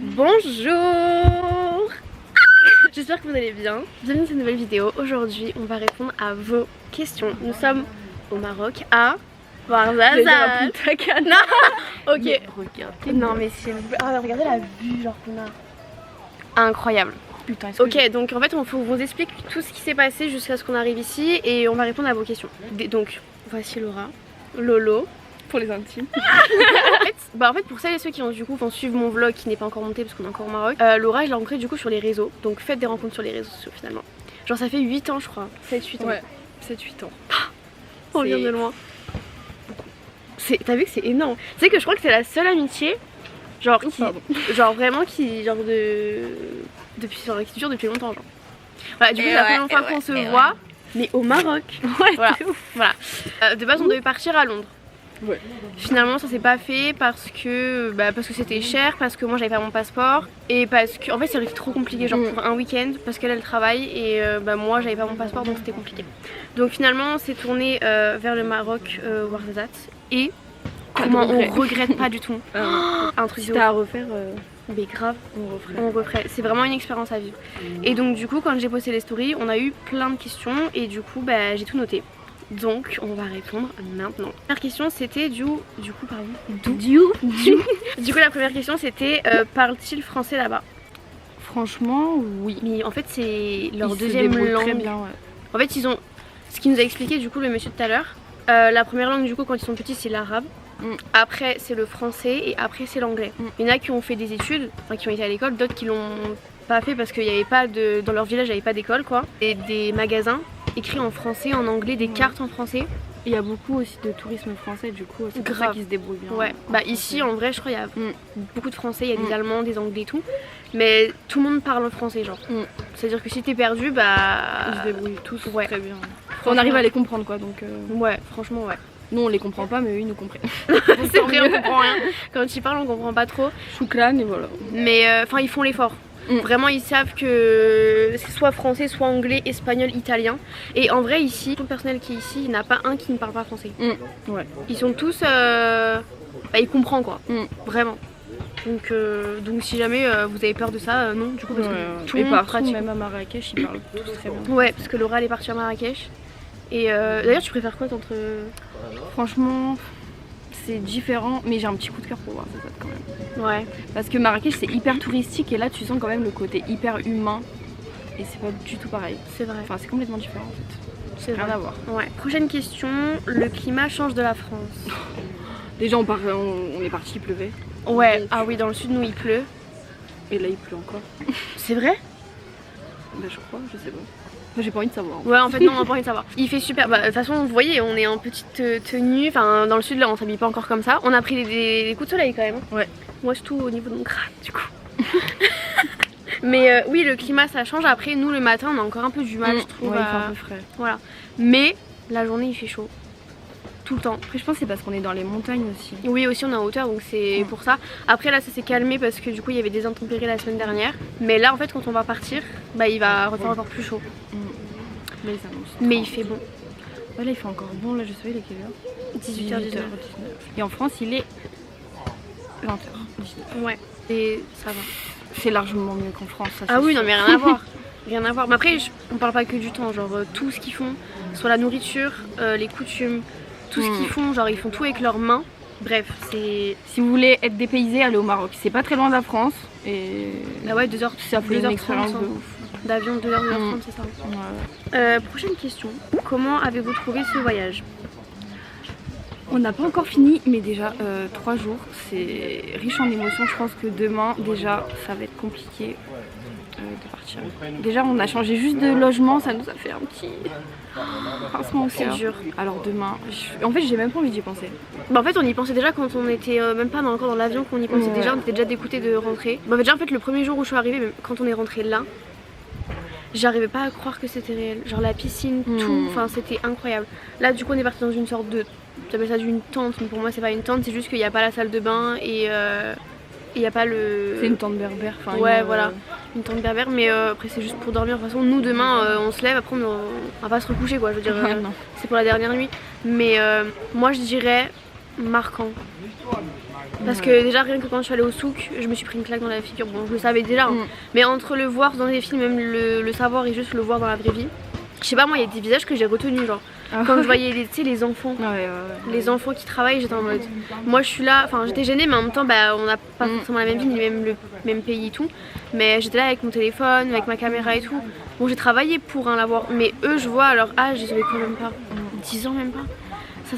Bonjour. J'espère que vous allez bien. Bienvenue dans cette nouvelle vidéo. Aujourd'hui on va répondre à vos questions. Nous sommes au Maroc à Ouarzazate. Non. Ok. Mais regardez. Non mais c'est... Ah, regardez la vue genre qu'on a. Incroyable. Putain, ok, donc en fait on vous explique tout ce qui s'est passé jusqu'à ce qu'on arrive ici et on va répondre à vos questions. Donc voici Laura, Lolo pour les intimes. en fait pour celles et ceux qui vont suivre mon vlog qui n'est pas encore monté parce qu'on est encore au Maroc, Laura je l'ai rencontrée du coup sur les réseaux. Donc faites des rencontres sur les réseaux sociaux finalement. Genre ça fait 8 ans je crois, 7-8 ans. Ouais, 7-8 ans. On vient de loin. T'as vu que c'est énorme. Tu sais que je crois que c'est la seule amitié genre qui, genre vraiment qui genre qui dure depuis longtemps genre. Voilà, du coup c'est la première fois qu'on se voit mais au Maroc. Ouais, voilà. De base on devait partir à Londres. Ouais. Finalement ça s'est pas fait parce que c'était cher, parce que moi j'avais pas mon passeport et parce que en fait c'était trop compliqué genre pour un week-end parce qu'elle travaille et moi j'avais pas mon passeport donc c'était compliqué. Donc finalement on s'est tourné vers le Maroc, Ouarzazate et comment on regrette pas du tout. Un truc si t'as à refaire, mais grave, on referait. C'est vraiment une expérience à vivre. Et donc du coup quand j'ai posté les stories on a eu plein de questions et du coup j'ai tout noté. Donc on va répondre maintenant. La première question c'était du coup la première question c'était parle-t-il français là-bas? Franchement oui. Mais en fait c'est leur deuxième langue. Très bien, ouais. En fait ils ont ce qu'il nous a expliqué du coup le monsieur tout à l'heure. La première langue du coup quand ils sont petits c'est l'arabe. Après c'est le français et après c'est l'anglais. Il y en a qui ont fait des études, enfin qui ont été à l'école, d'autres qui l'ont pas fait parce qu'il n'y avait pas dans leur village il n'y avait pas d'école quoi. Et des magasins écrits en français, en anglais, des cartes en français. Il y a beaucoup aussi de tourisme français du coup, c'est pour ça qu'ils se débrouillent bien. Ouais, ici en vrai je crois il y a beaucoup de français, il y a des allemands, des anglais et tout. Mais tout le monde parle en français genre. C'est à dire que si t'es perdu ils se débrouillent tous très bien. On arrive à les comprendre quoi donc. Ouais, franchement ouais. Nous on les comprend pas mais eux ils nous comprennent. C'est vrai, on comprend rien. Quand ils parlent on comprend pas trop. Choukran et voilà. Mais ils font l'effort. Vraiment ils savent que c'est soit français, soit anglais, espagnol, italien. Et en vrai ici, tout le personnel qui est ici, il n'y en a pas un qui ne parle pas français. Ouais. Ils sont tous... ils comprennent quoi. Vraiment. Donc si jamais vous avez peur de ça, non du coup parce que tout le monde pratique. Même à Marrakech ils parlent tous très bien. Ouais parce que Laura elle est partie à Marrakech. Et d'ailleurs tu préfères quoi entre... Franchement c'est différent mais j'ai un petit coup de cœur pour Ouarzazate quand même. Ouais. Parce que Marrakech c'est hyper touristique et là tu sens quand même le côté hyper humain et c'est pas du tout pareil. C'est vrai. Enfin c'est complètement différent en fait. C'est rien vrai. à voir. Ouais. Prochaine question, le climat change de la France. Déjà on est parti, il pleuvait. Ouais. Donc... Ah oui dans le sud nous il pleut. Et là il pleut encore. C'est vrai? Bah je crois, je sais pas. J'ai pas envie de savoir. Ouais en fait non on a pas envie de savoir. Il fait super, de toute façon vous voyez on est en petite tenue, enfin dans le sud là on s'habille pas encore comme ça. On a pris des coups de soleil quand même. Ouais. Moi surtout au niveau de mon crâne du coup. Mais oui le climat ça change, après nous le matin on a encore un peu du mal je trouve. Ouais, il fait un peu frais. Voilà. Mais la journée il fait chaud. Tout le temps. Après je pense que c'est parce qu'on est dans les montagnes aussi. Oui aussi on est en hauteur donc c'est pour ça. Après là ça s'est calmé parce que du coup il y avait des intempéries la semaine dernière. Mais là en fait quand on va partir, il va refaire encore plus chaud. Là, mais il fait bon. Ouais, là il fait encore bon, là je sais il est quelle heure 18h19. Et en France il est 20h19. Ouais. Et ça va. C'est largement mieux qu'en France. Ça, ah oui non mais rien à voir. Rien à voir. Mais après on parle pas que du temps, genre tout ce qu'ils font, soit la nourriture, les coutumes, tout ce qu'ils font, genre ils font tout avec leurs mains. Bref, c'est... Si vous voulez être dépaysé, allez au Maroc. C'est pas très loin de la France et... Ah ouais 2h, ça fait une expérience de ouf. D'avion 2h30 c'est ça. Ouais. Prochaine question. Comment avez-vous trouvé ce voyage? On n'a pas encore fini mais déjà 3 jours. C'est riche en émotions. Je pense que demain déjà ça va être compliqué de partir. Déjà on a changé juste de logement, ça nous a fait un petit pincement au cœur. C'est dur. Alors demain, en fait j'ai même pas envie d'y penser. En fait on y pensait déjà quand on était même pas encore dans l'avion qu'on y pensait déjà, on était déjà dégoûtés de rentrer. Déjà en fait le premier jour où je suis arrivée, même quand on est rentré là, j'arrivais pas à croire que c'était réel. Genre la piscine, tout, enfin c'était incroyable. Là du coup on est parti dans une sorte de, j'appelle ça d'une tente, mais pour moi c'est pas une tente, c'est juste qu'il n'y a pas la salle de bain et il n'y a pas le... C'est une tente berbère. Ouais voilà. une tente berbère, mais après c'est juste pour dormir. De toute façon, nous demain on se lève, après on va pas se recoucher quoi. Je veux dire, c'est pour la dernière nuit. Mais moi je dirais marquant. Parce que déjà rien que quand je suis allée au souk, je me suis pris une claque dans la figure. Bon, je le savais déjà, hein. Mais entre le voir dans les films, même le savoir et juste le voir dans la vraie vie, je sais pas, moi il y a des visages que j'ai retenus, genre quand je voyais les enfants, les enfants qui travaillent, j'étais en mode, moi je suis là, enfin j'étais gênée, mais en même temps bah, on n'a pas forcément la même vie ni même le même pays et tout, mais j'étais là avec mon téléphone, avec ma caméra et tout. Bon, j'ai travaillé pour l'avoir, mais eux je vois à leur âge, ils avaient quand même pas 10 ans, même pas.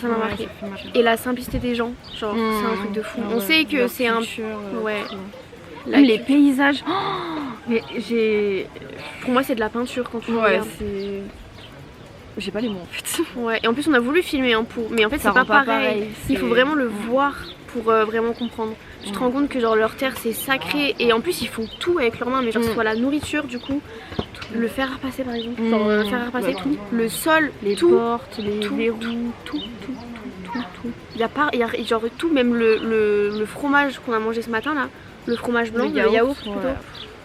Ça m'a marqué. Et la simplicité des gens, genre c'est un truc de fou. On sait que c'est un les paysages. Oh, mais pour moi c'est de la peinture quand tu regardes. J'ai pas les mots en fait. Ouais, et en plus on a voulu filmer hein, mais en fait c'est pas pareil. Il faut vraiment le voir pour vraiment comprendre. Tu te rends compte que genre leur terre c'est sacré et en plus ils font tout avec leurs mains, mais genre que ce soit la nourriture du coup, le fer à repasser par exemple, genre le fer à repasser tout, le sol, les portes, les verrous, tout. Il y a genre tout, même le fromage qu'on a mangé ce matin là, le fromage blanc, le yaourt plutôt,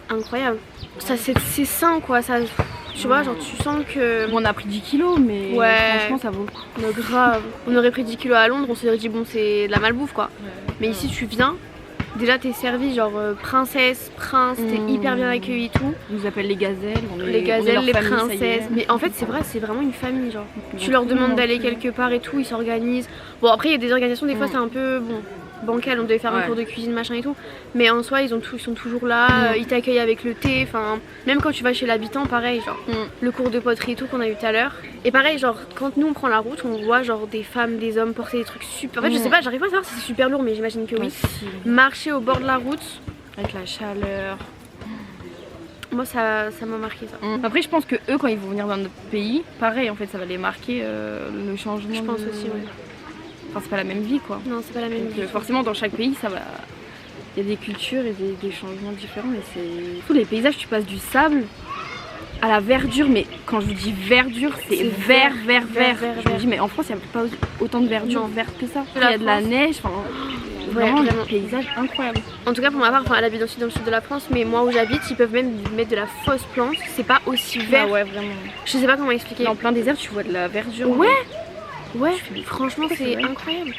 incroyable. Ça c'est sain quoi, ça. Tu vois, genre tu sens que... Bon, on a pris 10 kilos, mais franchement ça vaut le coup. Non, grave. On aurait pris 10 kilos à Londres, on se serait dit bon c'est de la malbouffe quoi. Mais ici tu viens, déjà t'es servi genre princesse, prince, t'es hyper bien accueilli et tout. Ils nous appellent les gazelles. Les gazelles, les princesses. Mais en fait c'est vrai, c'est vraiment une famille genre. Tu leur demandes d'aller quelque part et tout, ils s'organisent. Bon après il y a des organisations, des fois c'est un peu bancal, on devait faire un cours de cuisine machin et tout, mais en soi ils sont toujours là, ils t'accueillent avec le thé, enfin même quand tu vas chez l'habitant pareil, genre le cours de poterie et tout qu'on a eu tout à l'heure. Et pareil genre quand nous on prend la route, on voit genre des femmes, des hommes porter des trucs super, en fait je sais pas, j'arrive pas à savoir si c'est super lourd mais j'imagine que oui. Marcher au bord de la route avec la chaleur, moi ça m'a marqué ça. Après je pense que eux quand ils vont venir dans notre pays, pareil en fait ça va les marquer le changement. Je pense aussi Enfin c'est pas la même vie quoi. Non c'est pas la même vie. Forcément dans chaque pays ça va. Il y a des cultures et des changements différents et c'est. Tous les paysages tu passes du sable à la verdure, mais quand je vous dis verdure c'est vert. Je me dis mais en France il n'y a pas autant de verdure verte que ça. Il y a de la neige, enfin vraiment des paysages incroyables. En tout cas pour ma part, elle habite aussi dans le sud de la France, mais moi où j'habite ils peuvent même mettre de la fausse plante, c'est pas aussi vert. Ah ouais vraiment. Je sais pas comment expliquer. Dans plein désert tu vois de la verdure. Ouais, franchement c'est incroyable.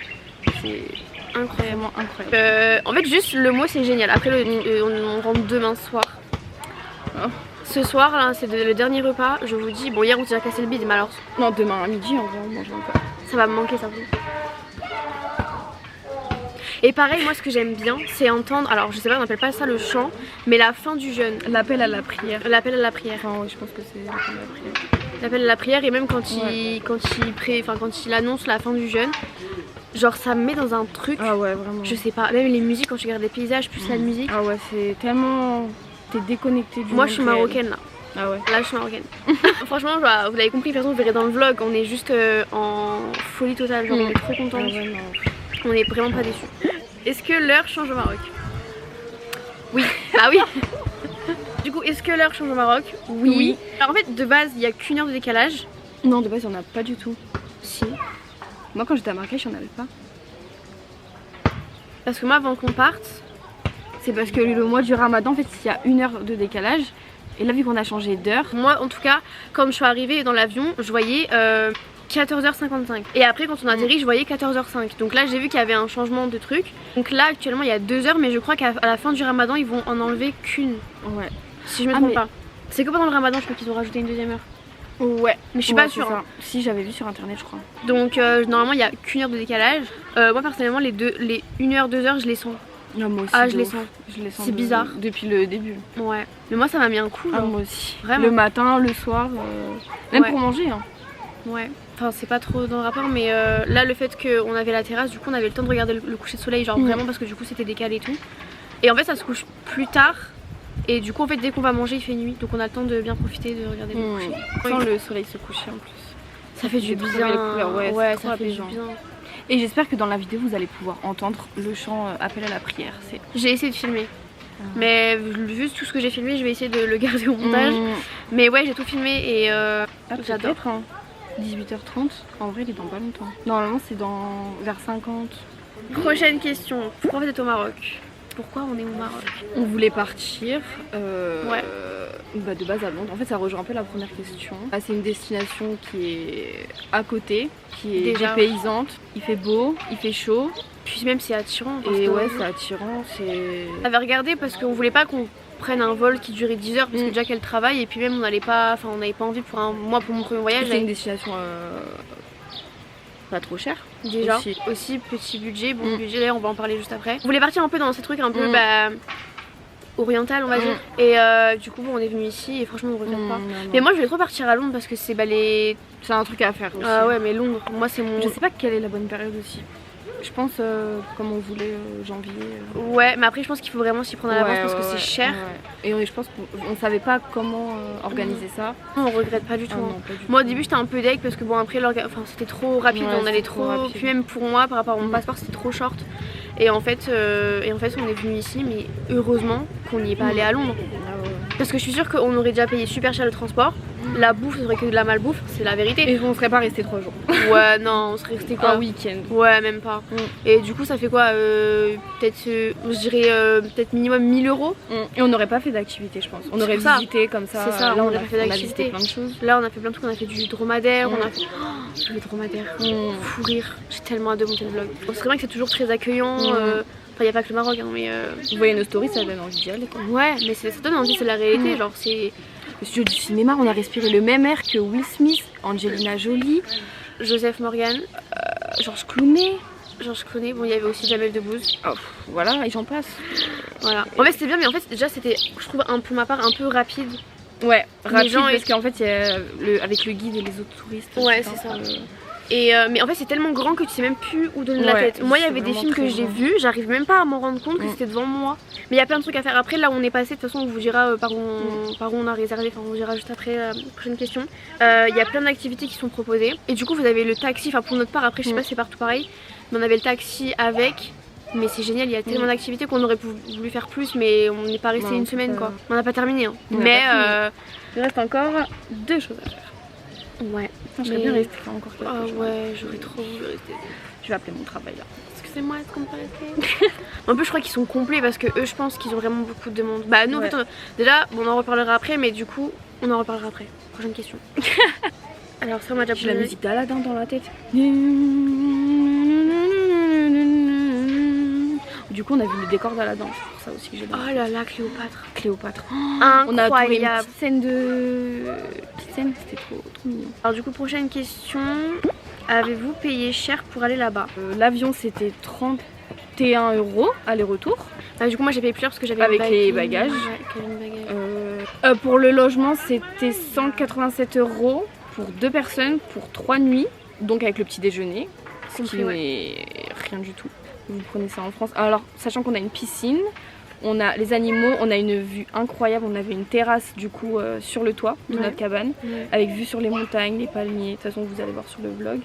C'est incroyablement incroyable. En fait juste le mot c'est génial. Après on rentre demain soir. Ce soir là c'est le dernier repas, je vous dis, bon hier on s'est déjà cassé le bide mais alors... Non demain à midi on va manger encore. Ça va me manquer ça vous. Et pareil moi ce que j'aime bien c'est entendre, alors je sais pas on appelle pas ça le chant, mais la fin du jeûne. L'appel à la prière. L'appel à la prière. Enfin oui je pense que c'est l'appel à la prière. L'appel à la prière et même quand il annonce la fin du jeûne, genre ça me met dans un truc. Ah ouais vraiment. Je sais pas, même les musiques quand tu regardes les paysages plus la musique. Ah ouais c'est tellement... T'es déconnecté du Moi je suis marocaine là. Ah ouais. Là je suis marocaine. Franchement vous l'avez compris, de toute façon vous verrez dans le vlog, on est juste en folie totale, genre on est trop contents. On est vraiment pas déçus. Est-ce que l'heure change au Maroc? Oui. Ah oui. Du coup, est-ce que l'heure change au Maroc? Oui. Alors en fait, de base, il n'y a qu'une heure de décalage. Non, de base, il n'y en a pas du tout. Si. Moi, quand j'étais à Marrakech, il n'y en avait pas. Parce que moi, avant qu'on parte, c'est parce que le mois du Ramadan, en fait, il y a une heure de décalage. Et là, vu qu'on a changé d'heure... Moi, en tout cas, quand je suis arrivée dans l'avion, je voyais 14h55. Et après, quand on a atterri, je voyais 14h05. Donc là, j'ai vu qu'il y avait un changement de truc. Donc là, actuellement, il y a 2 heures, mais je crois qu'à la fin du Ramadan, ils vont en enlever qu'une. Ouais. Si je me trompe pas. C'est que pendant le Ramadan, je crois qu'ils ont rajouté une 2e heure. Ouais. Mais je suis pas sûre. Hein. Si, j'avais vu sur internet, je crois. Donc normalement, il y a qu'une heure de décalage. Moi, personnellement, les 1 heure, 2 heures, je les sens. Non, moi aussi. Ah, je les sens. C'est bizarre. Depuis le début. Ouais. Mais moi, ça m'a mis un coup. Ah, moi aussi. Vraiment. Le matin, le soir. Même pour manger. Hein. Ouais. Enfin, c'est pas trop dans le rapport, mais là, le fait qu'on avait la terrasse, du coup, on avait le temps de regarder le coucher de soleil, genre vraiment parce que du coup, c'était décalé et tout. Et en fait, ça se couche plus tard. Et du coup, en fait, dès qu'on va manger, il fait nuit. Donc, on a le temps de bien profiter, de regarder le coucher. Sans le soleil se coucher en plus. Ça fait du bien. Ouais, ça fait du bien. Et j'espère que dans la vidéo, vous allez pouvoir entendre le chant appel à la prière. J'ai essayé de filmer. Mais vu tout ce que j'ai filmé, je vais essayer de le garder au montage. Mais ouais, j'ai tout filmé et j'adore. 18h30, en vrai il est dans pas longtemps. Normalement c'est vers 50. Prochaine question, pourquoi vous êtes au Maroc? Pourquoi on est au Maroc? On voulait partir Ouais. De base à Londres. En fait, ça rejoint un peu la première question. C'est une destination qui est à côté, qui est Déjà. dépaysante. Il fait beau, il fait chaud. Puis même c'est attirant. Et ouais, c'est attirant. On avait regardé parce qu'on voulait pas qu'on prenne un vol qui durait 10 heures parce que déjà qu'elle travaille et puis même on n'avait pas envie pour moi pour mon premier voyage. C'est une destination pas trop chère. Déjà. Aussi petit budget, bon budget d'ailleurs on va en parler juste après. On voulait partir un peu dans ces trucs un peu oriental on va dire. Et du coup bon, on est venu ici et franchement on regrette pas. Non. Mais moi je voulais trop partir à Londres parce que c'est c'est un truc à faire aussi. Ah ouais mais Londres moi c'est mon... Je sais pas quelle est la bonne période aussi. Je pense comme on voulait janvier. Ouais mais après je pense qu'il faut vraiment s'y prendre à l'avance parce que c'est cher. Ouais. Et je pense qu'on savait pas comment organiser ça. On regrette pas du tout. Non, pas du moi tout. au début j'étais un peu deg parce que bon après c'était trop rapide, on allait trop rapide. Puis même pour moi par rapport à mon passeport c'était trop short. Et en fait on est venu ici mais heureusement qu'on n'y est pas allé à Londres. Parce que je suis sûre qu'on aurait déjà payé super cher le transport. La bouffe, ça serait que de la malbouffe, c'est la vérité. Et on serait pas resté 3 jours. Ouais, non, on serait resté quoi? Un week-end. Ouais, même pas. Et du coup, ça fait quoi peut-être, je dirais, peut-être minimum 1000 €. Et on n'aurait pas fait d'activité, je pense. On aurait visité comme ça. C'est ça, là, on a fait d'activité. plein de choses. Là, on a fait plein de trucs, on a fait du dromadaire, on a fait. Oh, le dromadaire, fou rire. J'ai tellement hâte de monter le vlog. C'est vrai que c'est toujours très accueillant. Enfin, y a pas que le Maroc, hein, mais. Vous voyez nos stories, ça donne envie d'y aller. Quoi. Ouais, mais ça donne envie, c'est la réalité. Genre, c'est. Le studio du cinéma, on a respiré le même air que Will Smith, Angelina Jolie, Joseph Morgan, Georges Clooney. Bon, il y avait aussi Jamel Debbouze. Voilà, et j'en passe. Voilà. En fait, c'était bien, mais en fait, déjà, c'était, je trouve, pour ma part, un peu rapide. Ouais, rapide, gens parce qu'en fait, il y a avec le guide et les autres touristes. Ouais, c'est ça. Et mais en fait c'est tellement grand que tu sais même plus où donner la tête. Moi il y avait des films que j'ai vus, j'arrive même pas à m'en rendre compte que c'était devant moi. Mais il y a plein de trucs à faire. Après là où on est passé, de toute façon on vous dira par où on a réservé, enfin on dira juste après la prochaine question. Il y a plein d'activités qui sont proposées. Et du coup vous avez le taxi, enfin pour notre part, après je sais pas si c'est partout pareil, mais on avait le taxi avec. Mais c'est génial, il y a tellement d'activités qu'on aurait voulu faire plus, mais on n'est pas resté une semaine quoi. On n'a pas terminé. Hein. Mais il reste encore 2 choses à faire. Ouais. Je serais bien restée encore quelque chose. Ouais, j'aurais trop voulu rester. Je vais appeler mon travail là. Excusez-moi, est-ce qu'on peut rester? En plus, je crois qu'ils sont complets parce que eux, je pense qu'ils ont vraiment beaucoup de demandes. Bah, nous, en fait, déjà, bon, on en reparlera après, mais du coup, on en reparlera après. Prochaine question. Alors, ça, on m'a déjà posé. J'ai la musique d'Aladin dans la tête. Du coup, on a vu le décor d'Aladin, c'est pour ça aussi que j'ai Oh là là, Cléopâtre. Cléopâtre. Incroyable. On a trouvé une petite scène c'était trop mignon. Alors, du coup, prochaine question. Avez-vous payé cher pour aller là-bas? L'avion, c'était 31 € aller-retour. Du coup, moi j'ai payé plus cher parce que j'avais avec les bagages. Pour le logement, c'était 187 € pour 2 personnes pour 3 nuits, donc avec le petit déjeuner, ce qui n'est rien du tout. Vous prenez ça en France. Alors, sachant qu'on a une piscine, on a les animaux, on a une vue incroyable. On avait une terrasse du coup sur le toit de notre cabane, avec vue sur les montagnes, les palmiers. De toute façon, vous allez voir sur le vlog.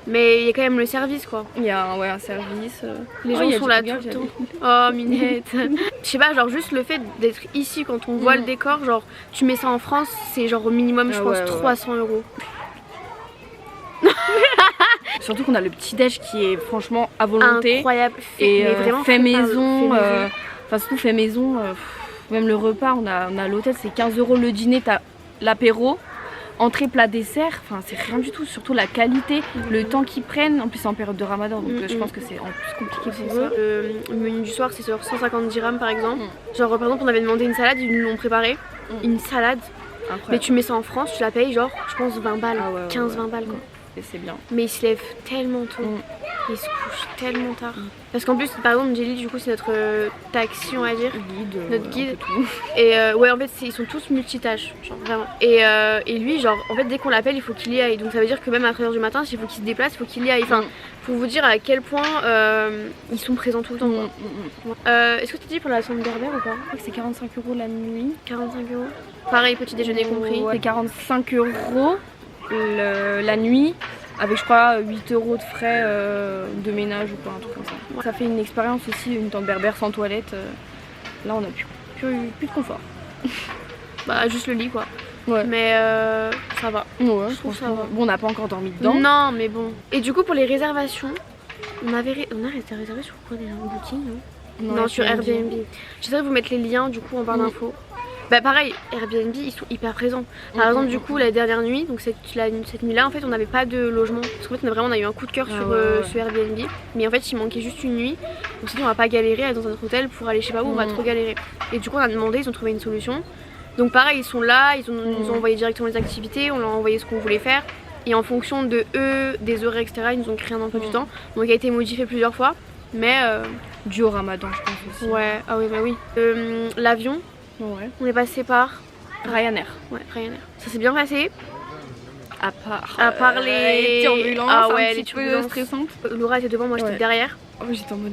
Mais il y a quand même le service quoi. Il y a un service. Les gens sont là tout le temps. Oh minette. Je sais pas, genre juste le fait d'être ici quand on voit le décor, genre tu mets ça en France, c'est genre au minimum je pense 300 €. Surtout qu'on a le petit déj qui est franchement à volonté. Incroyable. Et mais vraiment fait maison. Enfin surtout fait maison. Même le repas, on a l'hôtel, c'est 15 € le dîner, t'as l'apéro. Entrée, plat, dessert, enfin c'est rien du tout, surtout la qualité, le temps qu'ils prennent, en plus c'est en période de ramadan donc je pense que c'est en plus compliqué pour eux. Le menu du soir c'est sur 150 dirhams par exemple, genre par exemple on avait demandé une salade, ils nous l'ont préparée, une salade, mais tu mets ça en France, tu la payes genre je pense 20 balles, 15-20 balles quoi. Et c'est bien. Mais ils se lèvent tellement tôt, ils se couchent tellement tard. Parce qu'en plus par exemple Jelly du coup c'est notre taxi on va dire, notre guide. Et ouais en fait ils sont tous multitâches, genre vraiment. Et lui genre en fait dès qu'on l'appelle il faut qu'il y aille. Donc ça veut dire que même à 3h du matin s'il faut qu'il se déplace il faut qu'il y aille. Enfin pour vous dire à quel point ils sont présents tout le temps quoi. Est-ce que tu dis pour la chambre berbère ou pas? Je crois que c'est 45 € la nuit. 45 €. Pareil petit déjeuner compris. Ouais, 45 € la nuit. Avec je crois 8 € de frais de ménage ou quoi, un truc comme ça. Ça fait une expérience aussi, une tente berbère sans toilette. Là on a plus de confort. Bah juste le lit quoi. Ouais. Mais ça va. Ouais, je trouve ça va. Bon on n'a pas encore dormi dedans. Non mais bon. Et du coup pour les réservations, on a réservé sur quoi déjà? Un booking non? Non, sur Airbnb. J'essaierai de vous mettre les liens du coup en barre d'infos. Bah pareil, Airbnb ils sont hyper présents. Par exemple du coup la dernière nuit, donc cette nuit là en fait on n'avait pas de logement. Parce qu'en fait on a eu un coup de cœur sur ce Airbnb. Mais en fait il manquait juste une nuit. On s'est dit on va pas galérer à aller dans un autre hôtel pour aller je sais pas où, on va trop galérer. Et du coup on a demandé, ils ont trouvé une solution. Donc pareil ils sont là, ils nous ont envoyé directement les activités, on leur a envoyé ce qu'on voulait faire. Et en fonction de eux, des horaires etc, ils nous ont créé un emploi du temps. Donc il a été modifié plusieurs fois. Mais dû au ramadan je pense aussi. Ouais, ah oui bah oui. L'avion. Ouais. On est passé par Ryanair. Ouais, Ryanair. Ça s'est bien passé. À part les turbulences, ah ouais, les turbulences stressantes. Laura était devant, moi j'étais derrière. Oh, j'étais en mode.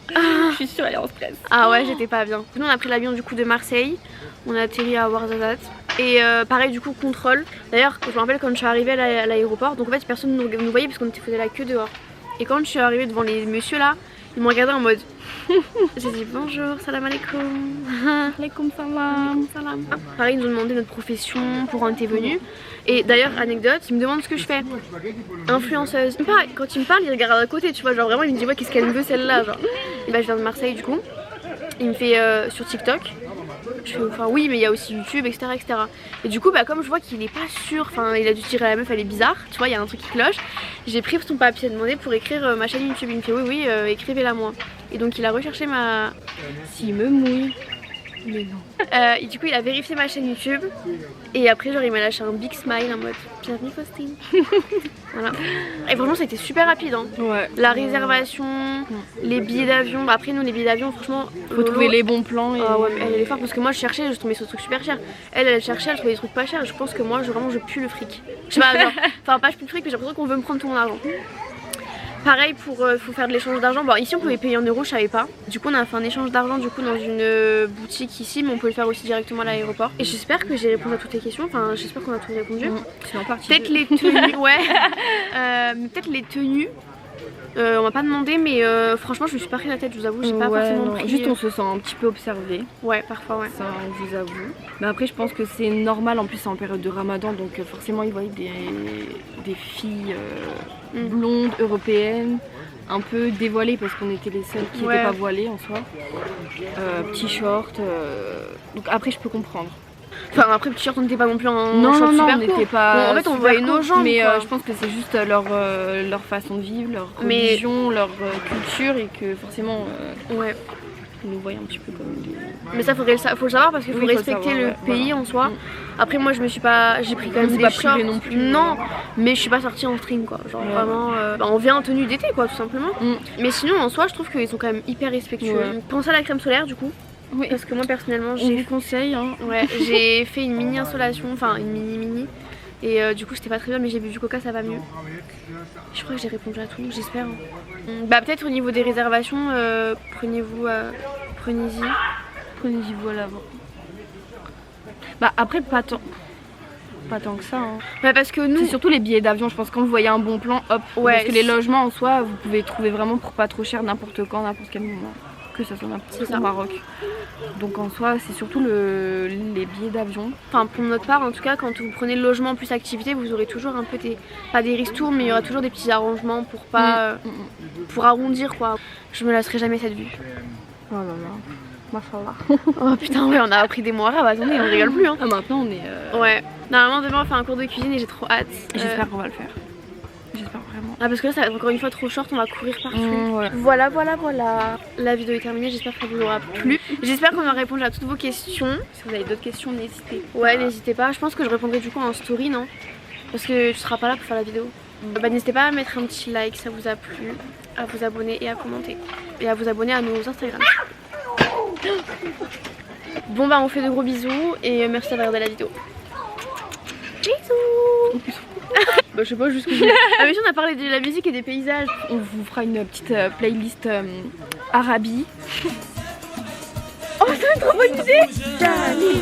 Je suis sûre elle est en stress. Ah ouais, j'étais pas bien. Nous on a pris l'avion du coup de Marseille. On a atterri à Ouarzazate. Et pareil du coup contrôle. D'ailleurs je me rappelle quand je suis arrivée à l'aéroport, donc en fait personne ne nous voyait parce qu'on faisait la queue dehors. Et quand je suis arrivée devant les messieurs là, ils m'ont regardé en mode j'ai dit bonjour, salam alaikum. Alaikum salam. Salam. Pareil, ils nous ont demandé notre profession, pourquoi on était venus. Et d'ailleurs, anecdote, ils me demandent ce que je fais. Influenceuse. Quand ils me parlent, ils regardent à côté, tu vois. Genre vraiment, ils me disent ouais, qu'est-ce qu'elle veut celle-là. Genre. Et bah, je viens de Marseille du coup. Il me fait sur TikTok. Je fais enfin oui, mais il y a aussi YouTube, etc. etc. Et du coup, bah, comme je vois qu'il est pas sûr, enfin, il a dû tirer à la meuf, elle est bizarre, tu vois, il y a un truc qui cloche. J'ai pris son papier à demander pour écrire ma chaîne YouTube. Il me fait oui, écrivez-la moi. Et donc, il a recherché ma. S'il me mouille. Mais non. Et du coup, il a vérifié ma chaîne YouTube. Et après, genre, il m'a lâché un big smile en mode bienvenue, Faustine. Voilà. Et franchement, ça a été super rapide. Hein. Ouais. La réservation, les billets d'avion. Bah, après, nous, les billets d'avion, franchement. Faut trouver les bons plans. Et... Ah ouais, elle est forte parce que moi, je cherchais, je tombais sur des trucs super chers. Elle cherchait, elle trouvait des trucs pas chers. Je pense que moi, vraiment, je pue le fric. Je sais pas, genre, enfin, pas je pue le fric, mais j'ai l'impression qu'on veut me prendre tout mon argent. Pareil pour faut faire de l'échange d'argent. Bon ici on pouvait payer en euros, je savais pas. Du coup on a fait un échange d'argent du coup dans une boutique ici, mais on peut le faire aussi directement à l'aéroport. Et j'espère que j'ai répondu à toutes les questions. Enfin j'espère qu'on a tout répondu. Peut-être les tenues, ouais. Peut-être les tenues. On m'a pas demandé, mais franchement je me suis pas pris la tête, je vous avoue, j'ai pas forcément pris. Juste on se sent un petit peu observé. Ouais, parfois ouais. Ça on vous avoue. Mais après je pense que c'est normal, en plus c'est en période de ramadan, donc forcément ils voient des filles blondes, européennes, un peu dévoilées parce qu'on était les seules qui n'étaient pas voilées en soi. Petits shorts, donc après je peux comprendre. Enfin après petit short on n'était pas non plus en non, short non, super on n'était pas. Bon, en fait on voyait nos jambes. Mais je pense que c'est juste leur façon de vivre, leur religion, leur culture et que forcément ouais. Ils nous voyaient un petit peu comme des... Mais ça faut le savoir parce qu'il faut respecter le pays en soi. Après moi je me suis pas. J'ai pris quand même des shorts non plus. Non mais je suis pas sortie en string quoi. Genre vraiment on vient en tenue d'été quoi tout simplement. Mais sinon en soi je trouve qu'ils sont quand même hyper respectueux. Pensez à la crème solaire du coup. Oui. Parce que moi personnellement j'ai conseil hein. Ouais, j'ai fait une mini insolation, enfin une mini et du coup c'était pas très bien mais j'ai bu du coca, ça va mieux. Je crois que j'ai répondu à tout, j'espère. Bah peut-être au niveau des réservations, prenez-y vous à l'avant. Bah après pas tant que ça hein. Bah parce que nous... C'est surtout les billets d'avion, je pense quand vous voyez un bon plan, hop. Ouais, parce que les logements en soi, vous pouvez trouver vraiment pour pas trop cher n'importe quand, n'importe quel moment. Que ça soit n'importe où au Maroc. Donc en soi c'est surtout les billets d'avion. Enfin pour notre part en tout cas, quand vous prenez le logement plus activité, vous aurez toujours un peu pas des ristournes, mais il y aura toujours des petits arrangements pour pas pour arrondir quoi. Je me lasserai jamais cette vue. Oh là là, mashallah. Oh putain ouais, on a appris des mots arabes, attendez, on rigole plus hein. Ah, maintenant on est ouais. Normalement demain on fait un cours de cuisine et j'ai trop hâte. J'espère qu'on va le faire. J'espère vraiment. Ah parce que là ça va être encore une fois trop short, on va courir partout. Ouais. Voilà. La vidéo est terminée, j'espère qu'elle vous aura plu. J'espère qu'on aura répondu à toutes vos questions. Si vous avez d'autres questions, n'hésitez pas. Ouais, n'hésitez pas. Je pense que je répondrai du coup en story, non? Parce que tu seras pas là pour faire la vidéo. Bah n'hésitez pas à mettre un petit like si ça vous a plu, à vous abonner et à commenter. Et à vous abonner à nos Instagram. Bon bah on fait de gros bisous et merci d'avoir regardé la vidéo. Bisous. Bah je sais pas jusqu'où ah mais si on a parlé de la musique et des paysages. On vous fera une petite playlist Arabie. Oh c'est une trop bonne idée. Salut.